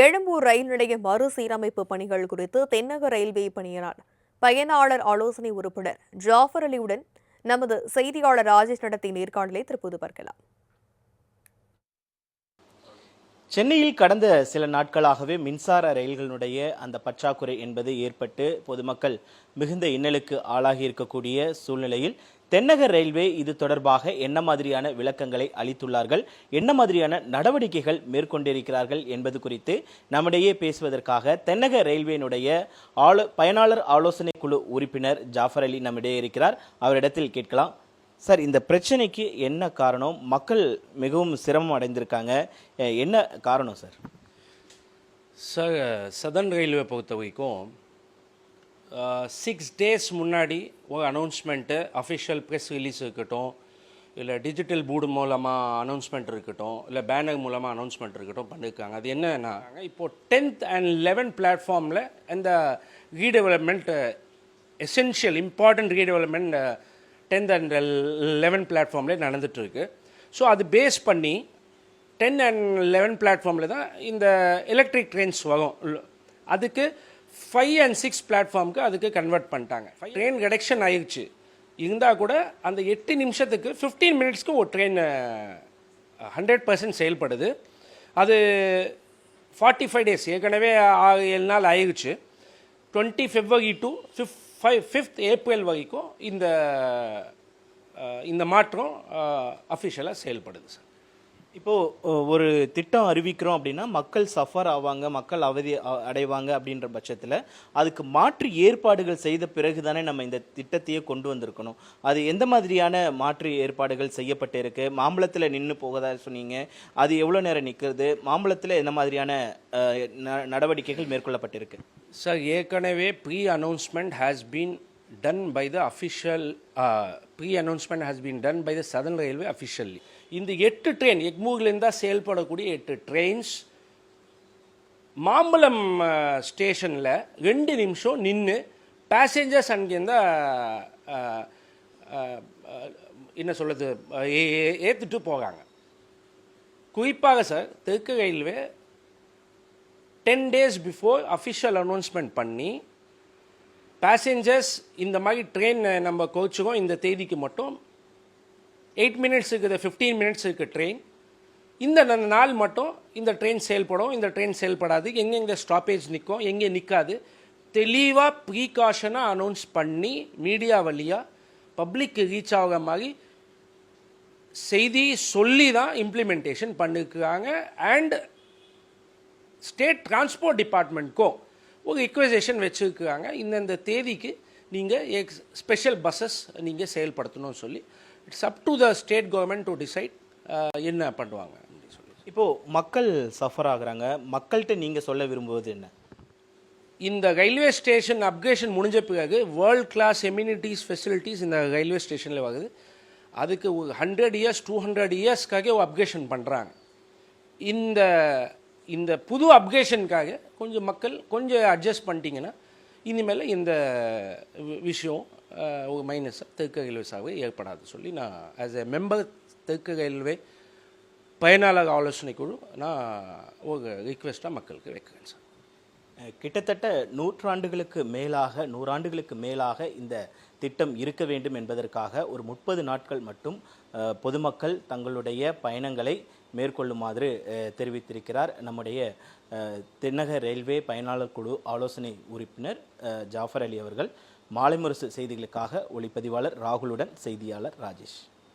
எழும்பூர் ரயில் நிலைய மறுசீரமைப்பு பணிகள் குறித்து தென்னக ரயில்வே பயனாளர் ஆலோசனை உறுப்பினர் ஜாஃபர் அலியுடன் நமது செய்தியாளர் ராஜேஷ் நடத்திய நேர்காணலை தற்போது பார்க்கலாம். சென்னையில் கடந்த சில நாட்களாகவே மின்சார ரயில்களுடைய அந்த பற்றாக்குறை என்பது ஏற்பட்டு பொதுமக்கள் மிகுந்த இன்னலுக்கு ஆளாகி இருக்கக்கூடிய சூழ்நிலையில் தென்னக ரயில்வே இது தொடர்பாக என்ன மாதிரியான விளக்கங்களை அளித்துள்ளார்கள், என்ன மாதிரியான நடவடிக்கைகள் மேற்கொண்டிருக்கிறார்கள் என்பது குறித்து நம்மிடையே பேசுவதற்காக தென்னக ரயில்வேனுடைய பயனாளர் ஆலோசனை குழு உறுப்பினர் ஜாஃபர் அலி நம்மிடையே இருக்கிறார். அவரிடத்தில் கேட்கலாம். சார், இந்த பிரச்சனைக்கு என்ன காரணம்? மக்கள் மிகவும் சிரமம் அடைந்திருக்காங்க, என்ன காரணம் சார்? சார், சதர்ன் ரயில்வே பொறுத்த வரைக்கும் 6 days முன்னாடி ஒரு அனௌன்ஸ்மெண்ட்டு, அஃபிஷியல் ப்ரெஸ் ரிலீஸ் இருக்கட்டும், இல்லை டிஜிட்டல் போர்டு மூலமாக அனௌன்ஸ்மெண்ட் இருக்கட்டும், இல்லை பேனர் மூலமாக அனௌன்ஸ்மெண்ட் இருக்கட்டும் பண்ணியிருக்காங்க. அது என்னன்னா, இப்போது 10th and 11th பிளாட்ஃபார்மில் இந்த redevelopment, essential important redevelopment 10th and 11th பிளாட்ஃபார்மில் நடந்துகிட்ருக்கு. ஸோ அது பேஸ் பண்ணி 10 and 11 பிளாட்ஃபார்மில் தான் இந்த எலக்ட்ரிக் ட்ரெயின்ஸ் வரும். அதுக்கு 5 and 6 பிளாட்ஃபார்முக்கு அதுக்கு கன்வெர்ட் பண்ணிட்டாங்க. ட்ரெயின் ரிடக்ஷன் ஆயிடுச்சு இருந்தால் கூட அந்த 8 நிமிஷத்துக்கு 15 மினிட்ஸ்க்கு ஒரு ட்ரெயின் 100% செயல்படுது. அது 45 days, ஏற்கனவே 7 நாள் ஆயிடுச்சு. 20 February to 5th April வரைக்கும் இந்த மாற்றம் அஃபிஷியலாக செயல்படுது சார். இப்போது ஒரு திட்டம் அறிவிக்கிறோம் அப்படின்னா மக்கள் சஃபர் ஆவாங்க, மக்கள் அவதி அடைவாங்க அப்படின்ற பட்சத்தில் அதுக்கு மாற்று ஏற்பாடுகள் செய்த பிறகு தானே நம்ம இந்த திட்டத்தையே கொண்டு வந்திருக்கணும். அது எந்த மாதிரியான மாற்று ஏற்பாடுகள் செய்யப்பட்டு இருக்கு? மாம்பழத்தில் நின்று போகதா சொன்னீங்க, அது எவ்வளோ நேரம் நிற்கிறது? மாம்பழத்தில் எந்த மாதிரியான நடவடிக்கைகள் மேற்கொள்ளப்பட்டிருக்கு? சார், ஏற்கனவே pre announcement has been done by the official pre announcement has been done by the southern railway officially. இந்த 8 ட்ரெயின் எக்மூர்லேருந்து தான் செயல்படக்கூடிய 8 ட்ரெயின்ஸ் மாம்பழம் ஸ்டேஷனில் 2 நிமிஷம் நின்று பேசஞ்சர்ஸ் அங்கேருந்து என்ன சொல்கிறது ஏற்றுட்டு போகிறாங்க. குறிப்பாக சார், தெற்கு railway 10 days before official announcement பண்ணி பேசஞ்சர்ஸ் இந்த மாதிரி ட்ரெயின் நம்ம கோச்சுக்கோம், இந்த தேதிக்கு மட்டும் 8 minutes இருக்குது, 15 minutes இருக்குது ட்ரெயின், இந்த நாள் மட்டும் இந்த ட்ரெயின் செயல்படும், இந்த ட்ரெயின் செயல்படாது, எங்கெங்கே ஸ்டாப்பேஜ் நிற்கும், எங்கே நிற்காது, தெளிவாக ப்ரீகாஷனாக அனௌன்ஸ் பண்ணி மீடியா வழியாக பப்ளிக்கு ரீச் ஆகிற மாதிரி செய்தி சொல்லி தான் இம்ப்ளிமெண்டேஷன் பண்ணிருக்காங்க. அண்ட் ஸ்டேட் டிரான்ஸ்போர்ட் டிபார்ட்மெண்ட்க்கும் ஒரு ரிக்வெசேஷன் வச்சுருக்காங்க, இந்தந்த தேதிக்கு நீங்கள் ஸ்பெஷல் பஸ்ஸஸ் நீங்கள் செயல்படுத்தணும்னு சொல்லி. It's up to the state government to decide என்ன பண்ணுவாங்க அப்படின்னு சொல்லி. இப்போது மக்கள் சஃபர் ஆகுறாங்க, மக்கள்கிட்ட நீங்கள் சொல்ல விரும்புவது என்ன? இந்த ரயில்வே ஸ்டேஷன் அப்கிரேஷன் முடிஞ்ச பிறகு வேர்ல்ட் கிளாஸ் எம்யூனிட்டிஸ் ஃபெசிலிட்டிஸ் இந்த ரயில்வே ஸ்டேஷனில் வருது. அதுக்கு ஒரு 100 years 200 yearsக்காக ஒரு அப்கிரேஷன் பண்ணுறாங்க. இந்த புது அப்கிரேஷனுக்காக கொஞ்சம் மக்கள் கொஞ்சம் அட்ஜஸ்ட் பண்ணிட்டீங்கன்னா இனிமேல் இந்த விஷயம் ஒரு மைனஸாக தெற்கு ரயில்வேஸாகவே ஏற்படாது சொல்லி நான் ஆஸ் எ மெம்பர் தெற்கு ரயில்வே பயனாளர் ஆலோசனை குழு நான் ஒரு ரிக்வெஸ்ட்டாக மக்களுக்கு வைக்கிறேன் சார். கிட்டத்தட்ட 100 ஆண்டுகளுக்கு மேலாக இந்த திட்டம் இருக்க வேண்டும் என்பதற்காக ஒரு 30 நாட்கள் மட்டும் பொதுமக்கள் தங்களுடைய பயணங்களை மேற்கொள்ளுமாறு தெரிவித்திருக்கிறார் நம்முடைய தென்னக ரயில்வே பயனாளர் குழு ஆலோசனை உறுப்பினர் ஜாஃபர் அலி அவர்கள். மாலை முரசு செய்திகளுக்காக ஒளிப்பதிவாளர் ராகுலுடன் செய்தியாளர் ராஜேஷ்.